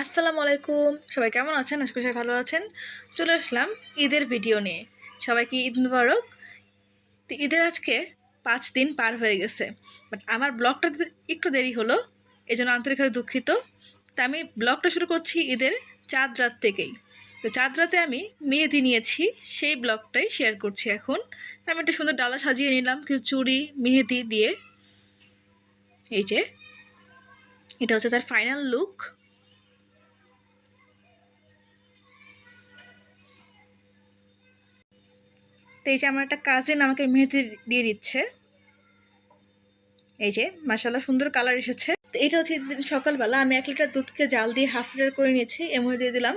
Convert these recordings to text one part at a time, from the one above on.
আসসালামু আলাইকুম। সবাই কেমন আছেন? আশা করি সবাই ভালো আছেন। চলে আসলাম ঈদের ভিডিও নিয়ে। সবাইকে ঈদ মুবারক। তো ঈদের আজকে ৫ দিন পার হয়ে গেছে। বাট আমার ব্লগটা দিতে একটু দেরি হলো। এজন্য আন্তরিকভাবে দুঃখিত। তা আমি ব্লগটা শুরু করছি ঈদের চাঁদ রাত থেকেই। তো চাঁদ রাতে আমি মেহেদি নিয়েছি, সেই ব্লগটাই শেয়ার করছি এখন। তো আমি একটা সুন্দর ডালা সাজিয়ে নিলাম কিছু চুড়ি, মেহেদি দিয়ে। এই যে, এটা হচ্ছে তার ফাইনাল লুক। তো এই যে আমার একটা কাজিন আমাকে মেহেদি দিয়ে দিচ্ছে। এই যে মাশাআল্লাহ সুন্দর কালার এসেছে। তো এটা হচ্ছে ঈদের সকালবেলা আমি ১ লিটার দুধকে জাল দিয়ে হাফ লিটার করে নিয়েছি। এর মধ্যে দিয়ে দিলাম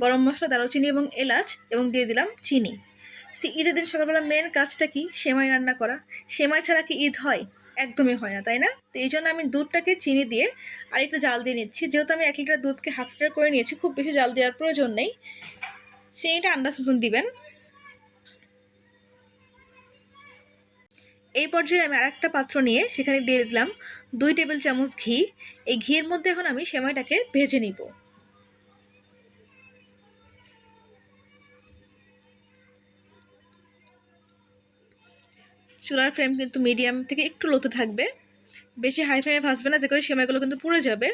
গরম মশলা, দারুচিনি এবং এলাচ এবং দিয়ে দিলাম চিনি। তো ঈদের দিন সকালবেলা মেন কাজটা কি? সেমাই রান্না করা। সেমাই ছাড়া কি ঈদ হয়? একদমই হয় না, তাই না? তো এই জন্য আমি দুধটাকে চিনি দিয়ে আর একটু জাল দিয়ে নিচ্ছি। যেহেতু আমি ১ লিটার দুধকে হাফ লিটার করে নিয়েছি, খুব বেশি জাল দেওয়ার প্রয়োজন নেই। চিনিটা আন্দাজ মতন দিবেন। এই পর্যায়ে আমি আরেকটা পাত্র নিয়ে সেখানে দিয়ে দিলাম ২ টেবিল চামচ ঘি। এই ঘিয়ের মধ্যে এখন আমি সেমাইটাকে ভেজে নিব। চুলার ফ্লেম কিন্তু মিডিয়াম থেকে একটু লোতে থাকবে, বেশি হাই ফ্লেমে ভাজবে না, দেখো সেমাইগুলো কিন্তু পুড়ে যাবে।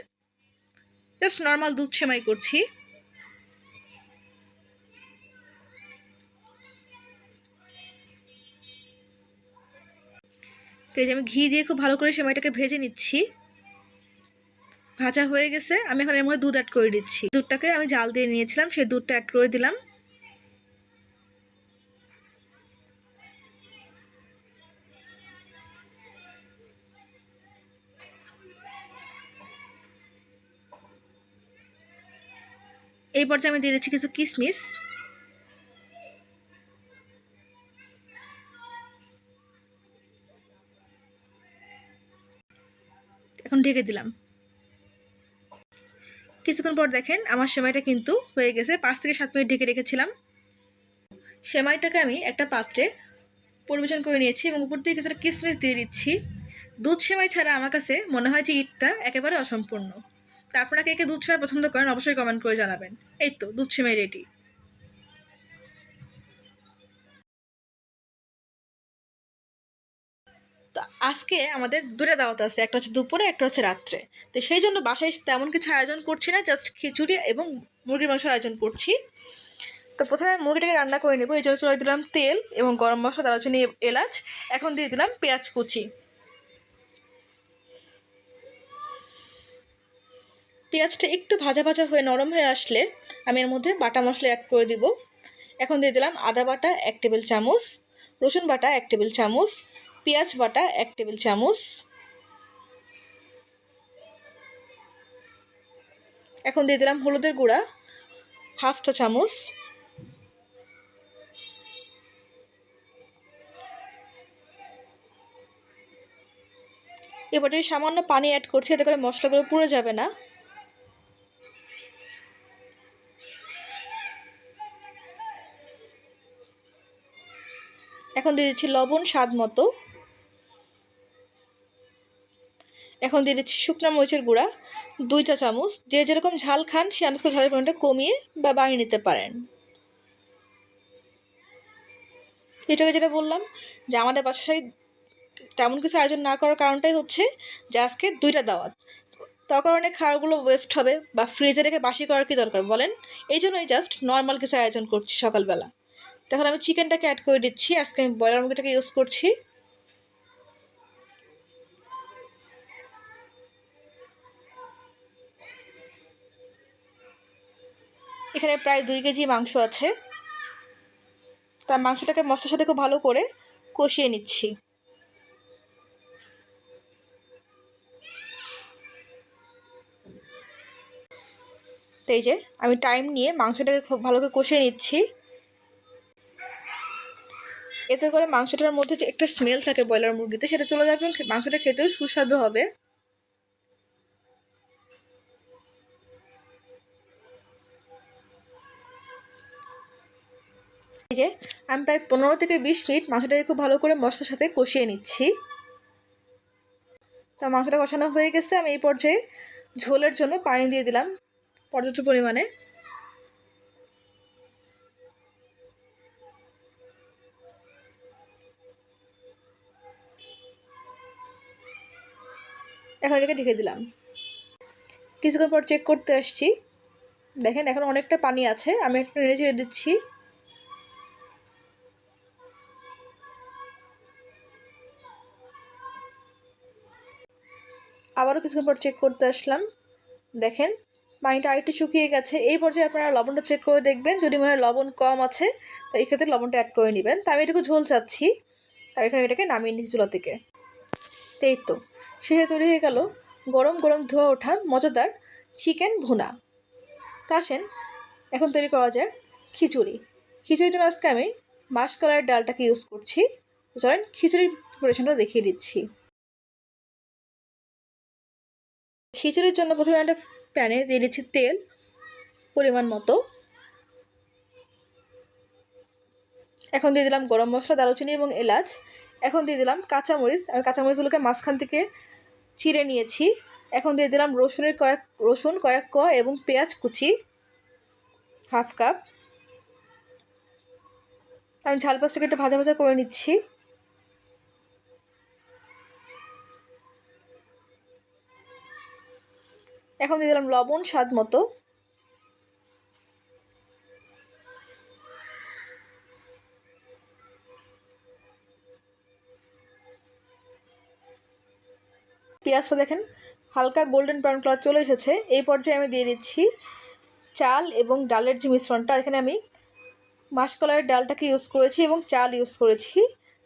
জাস্ট নর্মাল দুধ সেমাই করছি। তো এই যে আমি ঘি দিয়ে খুব ভালো করে সেমাইটাকে ভেজে নিচ্ছি। ভাজা হয়ে গেছে, আমি এখন এর মধ্যে দুধ অ্যাড করে দিচ্ছি। দুধটাকে আমি জাল দিয়ে নিয়েছিলাম, সেই দুধটা অ্যাড করে দিলাম। এই পর্যায়ে আমি দিয়ে দিচ্ছি কিছু কিশমিশ। এখন ঢেকে দিলাম। কিছুক্ষণ পর দেখেন আমার সেমাইটা কিন্তু হয়ে গেছে। ৫ থেকে ৭ মিনিট ঢেকে রেখেছিলাম। সেমাইটাকে আমি একটা পাত্রে পরিবেশন করে নিয়েছি এবং উপর দিয়ে কিছুটা কিশমিশ দিয়ে দিচ্ছি। দুধ সেমাই ছাড়া আমার কাছে মনে হয় যে ঈদটা একেবারে অসম্পূর্ণ। তা আপনারা কে কে দুধ সেমাই পছন্দ করেন অবশ্যই কমেন্ট করে জানাবেন। এই তো দুধ সেমাই রেডি। তো আজকে আমাদের দুটো দাওয়াত আছে, একটা হচ্ছে দুপুরে, একটা হচ্ছে রাত্রে। তো সেই জন্য বাসায় তেমন কিছু আয়োজন করছি না, জাস্ট খিচুড়ি এবং মুরগির মাংসের আয়োজন করছি। তো প্রথমে মুরগিটাকে রান্না করে নেবো। এই জন্য চলে দিলাম তেল এবং গরম মশলা, দারুচিনি, এলাচ। এখন দিয়ে দিলাম পেঁয়াজ কুচি। পেঁয়াজটা একটু ভাজা ভাজা হয়ে নরম হয়ে আসলে আমি এর মধ্যে বাটা মশলা অ্যাড করে দিব। এখন দিয়ে দিলাম আদা বাটা ১ টেবিল চামচ, রসুন বাটা ১ টেবিল চামচ, পেঁয়াজ বাটা ১ টেবিল চামচ। এখন দিয়ে দিলাম হলুদের গুঁড়া হাফ চা চামচ। এবার যদি সামান্য পানি অ্যাড করছি, এতে করে মশলাগুলো পুড়ে যাবে না। এখন দিয়ে দিচ্ছি লবণ স্বাদ মতো। এখন দিয়ে দিচ্ছি শুকনো মরিচের গুঁড়া ২ চা চামচ। যে যেরকম ঝাল খান সে আন্দাজ করে ঝালের পরিমাণটা কমিয়ে বা বাড়িয়ে নিতে পারেন। এটাকে যেটা বললাম যে আমাদের বাসায় তেমন কিছু আয়োজন না করার কারণটাই হচ্ছে যে আজকে ২টা দাওয়াত। কারণে খাবারগুলো ওয়েস্ট হবে বা ফ্রিজে রেখে বাসি করার কি দরকার বলেন? এই জন্যই জাস্ট নর্মাল কিছু আয়োজন করছি সকালবেলা। তখন আমি চিকেনটাকে অ্যাড করে দিচ্ছি। আজকে আমি ব্রয়লার মুরগিটাকে ইউজ করছি। এখানে প্রায় ২ কেজি মাংস আছে। তার মাংসটাকে মশলার সাথে খুব ভালো করে কষিয়ে নিচ্ছি। তো এই যে আমি টাইম নিয়ে মাংসটাকে খুব ভালো করে কষিয়ে নিচ্ছি। এতে করে মাংসটার মধ্যে যে একটা স্মেল থাকে ব্রয়লার মুরগিতে সেটা চলে যাবে এবং মাংসটা খেতেও সুস্বাদু হবে। এই যে আমি প্রায় ১৫ থেকে ২০ মিনিট মাংসটাকে খুব ভালো করে মশলার সাথে কষিয়ে নিচ্ছি। তো মাংসটা কষানো হয়ে গেছে। আমি এই পর্যায়ে ঝোলের জন্য পানি দিয়ে দিলাম পর্যাপ্ত পরিমাণে। এখন এটাকে ঢেকে দিলাম। কিছুক্ষণ পর চেক করতে আসছি, দেখেন এখন অনেকটা পানি আছে। আমি একটু নেড়ে চেড়ে দিচ্ছি। আবারও কিছুক্ষণ পর চেক করতে আসলাম, দেখেন পানিটা আরেকটু শুকিয়ে গেছে। এই পর্যায়ে আপনারা লবণটা চেক করে দেখবেন, যদি মনে হয় লবণ কম আছে তো এই ক্ষেত্রে লবণটা অ্যাড করে নেবেন। তো আমি এটুকু ঝোল চাচ্ছি, আর এখানে এটাকে নামিয়ে নিচ্ছি চুলা থেকে। এই তো শেষে তৈরি হয়ে গেল গরম গরম ধোয়া ওঠা মজাদার চিকেন ভুনা। তা আসেন এখন তৈরি করা যাক খিচুড়ি। খিচুড়ির জন্য আজকে আমি মাসকলাইয়ের ডালটাকে ইউজ করছি। চলেন খিচুড়ির প্রিপারেশনটা দেখিয়ে দিচ্ছি। খিচুড়ির জন্য প্রথমে একটা প্যানে দিয়ে দিচ্ছি তেল পরিমাণ মতো। এখন দিয়ে দিলাম গরম মশলা, দারুচিনি এবং এলাচ। এখন দিয়ে দিলাম কাঁচামরিচ। আমি কাঁচামরিচগুলোকে মাঝখান থেকে চিড়ে নিয়েছি। এখন দিয়ে দিলাম রসুন কয়েক কোয়া এবং পেঁয়াজ কুচি হাফ কাপ। আমি ঝাল পাশটাকে একটু ভাজা ভাজা করে নিচ্ছি। এখন দিয়ে দিলাম লবণ স্বাদ মতো। পেঁয়াজটা দেখেন হালকা গোল্ডেন ব্রাউন কালার চলে এসেছে। এই পর্যায়ে আমি দিয়ে দিচ্ছি চাল এবং ডালের যে মিশ্রণটা। এখানে আমি মাসকলাইয়ের ডালটাকে ইউজ করেছি এবং চাল ইউজ করেছি।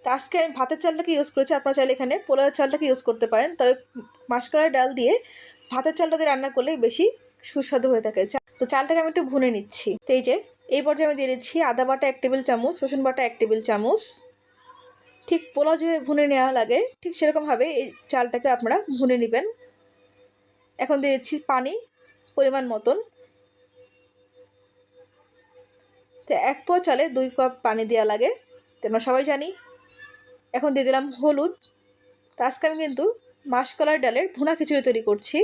তো আজকে আমি ভাতের চালটাকে ইউজ করেছি, আপনারা চাইলে এখানে পোলাওয়ের চালটাকে ইউজ করতে পারেন। তবে মাসকলাইয়ের ডাল দিয়ে ভাতের চালটা দিয়ে রান্না করলে বেশি সুস্বাদু হয়ে থাকে। তো চালটাকে আমি একটু ভুনে নিচ্ছি। তো এই পর্যায়ে আমি দিয়ে দিচ্ছি আদা বাটা 1 টেবিল চামচ, রসুন বাটা 1 টেবিল চামচ। ঠিক পোলাও যে ভুনে নেওয়া লাগে ঠিক সেরকমভাবে এই চালটাকে আপনারা ভুনে নেবেন। এখন দিয়ে দিচ্ছি পানি পরিমাণ মতন। তো 1 পোয়া চালে 2 কাপ পানি দেওয়া লাগে, তো আমরা সবাই জানি। এখন দিয়ে দিলাম হলুদ। তো আজকে আমি কিন্তু মাসকলাইর ডালের ভুনা খিচুড়ি তৈরি করছি।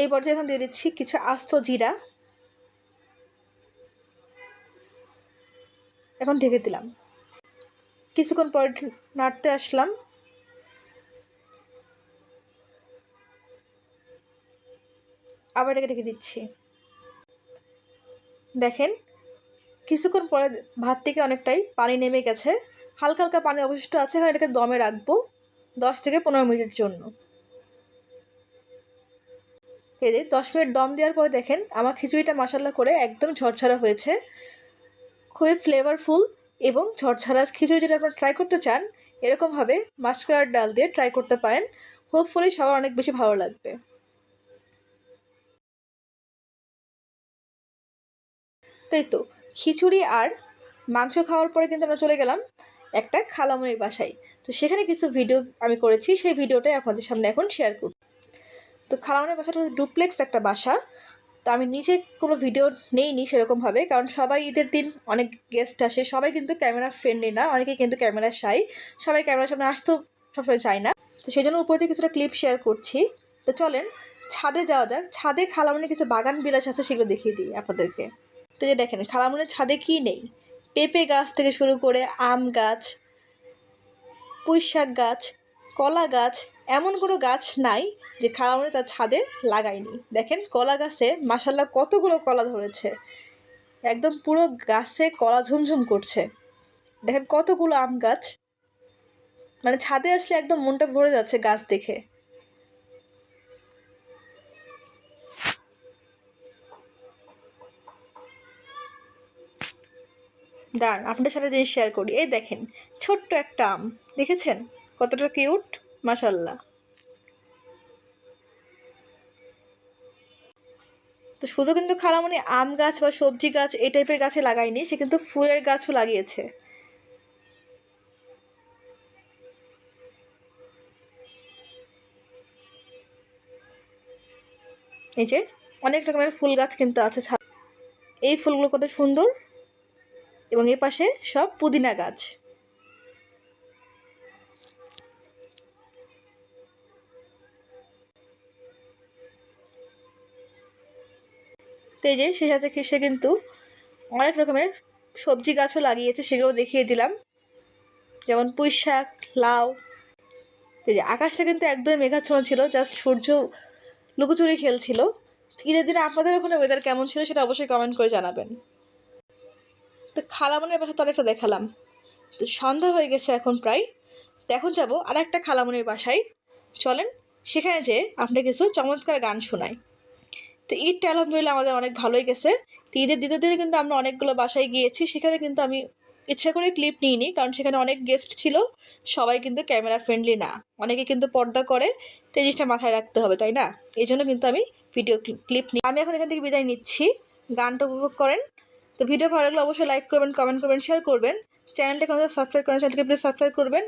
এই পর্যায়ে এখন দিয়ে দিচ্ছি কিছু আস্ত জিরা। এখন ঢেকে দিলাম। কিছুক্ষণ পর নাড়তে আসলাম। আবার এটাকে ঢেকে দিচ্ছি। দেখেন কিছুক্ষণ পরে ভাত থেকে অনেকটাই পানি নেমে গেছে, হালকা হালকা পানি অবশিষ্ট আছে। এখন এটাকে দমে রাখবো 10 থেকে 15 মিনিটের জন্য। এই যে 10 মিনিট দম দেওয়ার পরে দেখেন আমার খিচুড়িটা মাশাআল্লাহ করে একদম ঝরঝরা হয়েছে, খুবই ফ্লেভারফুল এবং ঝরঝরা খিচুড়ি। যেটা আপনারা ট্রাই করতে চান এরকমভাবে মাসকলাইয়ের ডাল দিয়ে ট্রাই করতে পারেন, হোপফুলি সবার অনেক বেশি ভালো লাগবে। তাই তো খিচুড়ি আর মাংস খাওয়ার পরে কিন্তু আমরা চলে গেলাম একটা খালামণির বাসায়। তো সেখানে কিছু ভিডিও আমি করেছি, সেই ভিডিওটাই আপনাদের সামনে এখন শেয়ার করব। তো খালামণির বাসাটা হচ্ছে ডুপ্লেক্স একটা বাসা। তো আমি নিজে কোনো ভিডিও নেইনি সেরকমভাবে, কারণ সবাই ঈদের দিন অনেক গেস্ট আসে, সবাই কিন্তু ক্যামেরা ফ্রেন্ডলি না, অনেকেই কিন্তু ক্যামেরা শাই, সবাই ক্যামেরার সামনে আসতেও সবসময় চায় না। তো সেই জন্য উপর দিয়ে কিছুটা ক্লিপ শেয়ার করছি। তো চলেন ছাদে যাওয়া যাক। ছাদে খালামণির কিছু বাগান বিলাস আছে, সেগুলো দেখিয়ে দিই আপনাদেরকে। তো যে দেখেন খালামণির ছাদে কি নেই, পেঁপে গাছ থেকে শুরু করে আম গাছ, পুঁই শাক গাছ, কলা গাছ, এমন কোনো গাছ নাই যে খালামণি তার ছাদে লাগায়নি। দেখেন কলা গাছে মাশাআল্লাহ কতগুলো কলা ধরেছে, একদম পুরো গাছে কলা ঝুমঝুম করছে। দেখেন কতগুলো আম গাছ, মানে ছাদে আসলে একদম মনটা ভরে যাচ্ছে গাছ দেখে। দাঁড়ান আপনাদের সাথে জিনিস শেয়ার করি। এই দেখেন ছোট্ট একটা আম, দেখেছেন কতটা কিউট, মাশাআল্লাহ। তো শুধু কিন্তু খালামণি আম গাছ বা সবজি গাছ এই টাইপের গাছে লাগায়নি, সে কিন্তু ফুলের গাছও লাগিয়েছে। এই যে অনেক রকমের ফুল গাছ কিন্তু আছে। এই ফুলগুলো কত সুন্দর, এবং এই পাশে সব পুদিনা গাছ। তো এই যে সে সাথে সে কিন্তু অনেক রকমের সবজি গাছও লাগিয়েছে, সেগুলো দেখিয়ে দিলাম, যেমন পুঁই শাক, লাউ। তো যে আকাশটা কিন্তু একদমই মেঘাচ্ছন্ন ছিল, জাস্ট সূর্য লুকোচুরি খেলছিল। ঈদের দিনে আপনাদের ওখানে ওয়েদার কেমন ছিল সেটা অবশ্যই কমেন্ট করে জানাবেন। তো খালামনির বাসা তো অনেকটা দেখালাম, তো সন্ধ্যা হয়ে গেছে এখন প্রায়। তো এখন যাবো আর একটা খালামনির বাসায়, চলেন সেখানে যেয়ে আপনি কিছু চমৎকার গান শোনাই। তো ঈদটা আলহামদুলিল্লাহ আমাদের অনেক ভালোই গেছে। তো ঈদের দ্বিতীয় দিনে কিন্তু আমরা অনেকগুলো বাসায় গিয়েছি, সেখানে কিন্তু আমি ইচ্ছা করে ক্লিপ নিইনি, কারণ সেখানে অনেক গেস্ট ছিল, সবাই কিন্তু ক্যামেরা ফ্রেন্ডলি না, অনেকে কিন্তু পর্দা করে, তো এই জিনিসটা মাথায় রাখতে হবে, তাই না? এই জন্য কিন্তু আমি ভিডিও ক্লিপ নিই। আমি এখন এখান থেকে বিদায় নিচ্ছি, গানটা উপভোগ করেন। তো ভিডিও ভালো লাগলে অবশ্যই লাইক করবেন, কমেন্ট করবেন, শেয়ার করবেন। চ্যানেলটা কোনো সাবস্ক্রাইব করেন, চ্যানেলটাকে প্লিজ সাবস্ক্রাইব করবেন।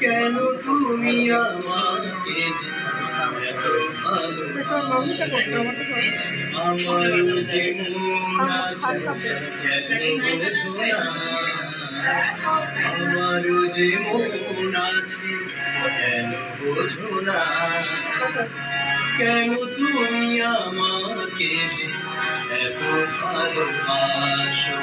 কেন তুমি আমাকে এত ভালোবাসো, আমার যে মন আছে কেন বোঝো না, আমার যে মন আছে কেন বোঝো না, কেন তুমি আমাকে যে এত ভালোবাসো।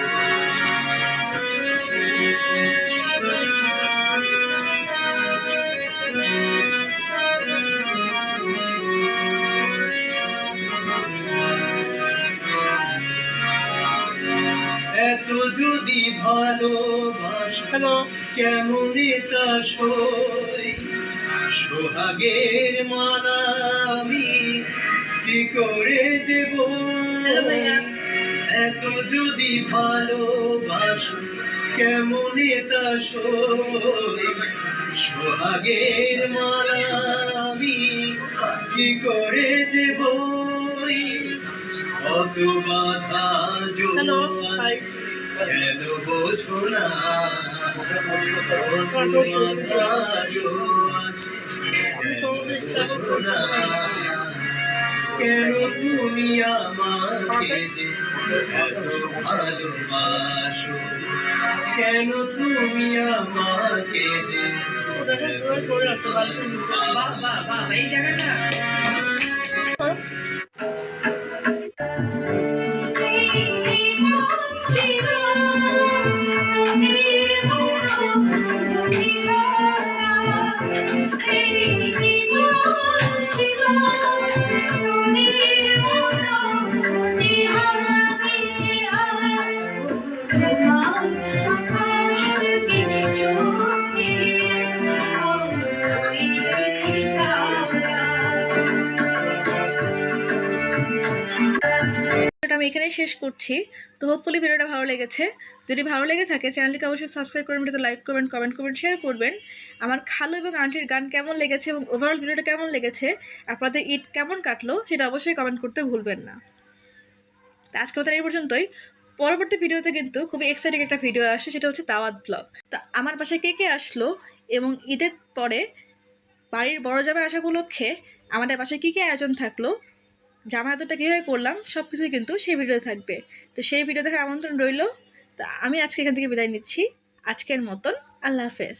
এত যদি ভালোবাসো কেমন তা সই, সোহাগের মালা আমি কি করে যে বই। এত যদি ভালোবাসো কেমন তা সই, সোহাগের মালা আমি কি করে যে বই। কত বাধা কেন বোঝো না, কত বাধা আছে বোঝো না, কেন তুমি আমাকে যে এত ভালোবাসো, কেন তুমি আমাকে যে এই জায়গাটা আমি এখানেই শেষ করছি। তো হোপফুলি ভিডিওটা ভালো লেগেছে। যদি ভালো লেগে থাকে চ্যানেলটিকে অবশ্যই সাবস্ক্রাইব করবেন, ভিডিওতে লাইক করবেন, কমেন্ট করবেন, শেয়ার করবেন। আমার খালু এবং আন্টির গান কেমন লেগেছে এবং ওভারঅল ভিডিওটা কেমন লেগেছে, আপনাদের ঈদ কেমন কাটলো সেটা অবশ্যই কমেন্ট করতে ভুলবেন না। আজকের মতো এই পর্যন্তই। পরবর্তী ভিডিওতে কিন্তু খুবই এক্সাইটিং একটা ভিডিও আসে, সেটা হচ্ছে দাওয়াত ব্লগ। তা আমার বাসায় কে কে আসলো এবং ঈদের পরে বাড়ির বড় জামাই আসা উপলক্ষে আমাদের বাসায় কী কী আয়োজন থাকলো, জামায়াতটা কীভাবে করলাম, সব কিছুই কিন্তু সেই ভিডিওতে থাকবে। তো সেই ভিডিও দেখার আমন্ত্রণ রইল। তা আমি আজকে এখান থেকে বিদায় নিচ্ছি, আজকের মতন আল্লাহ হাফেজ।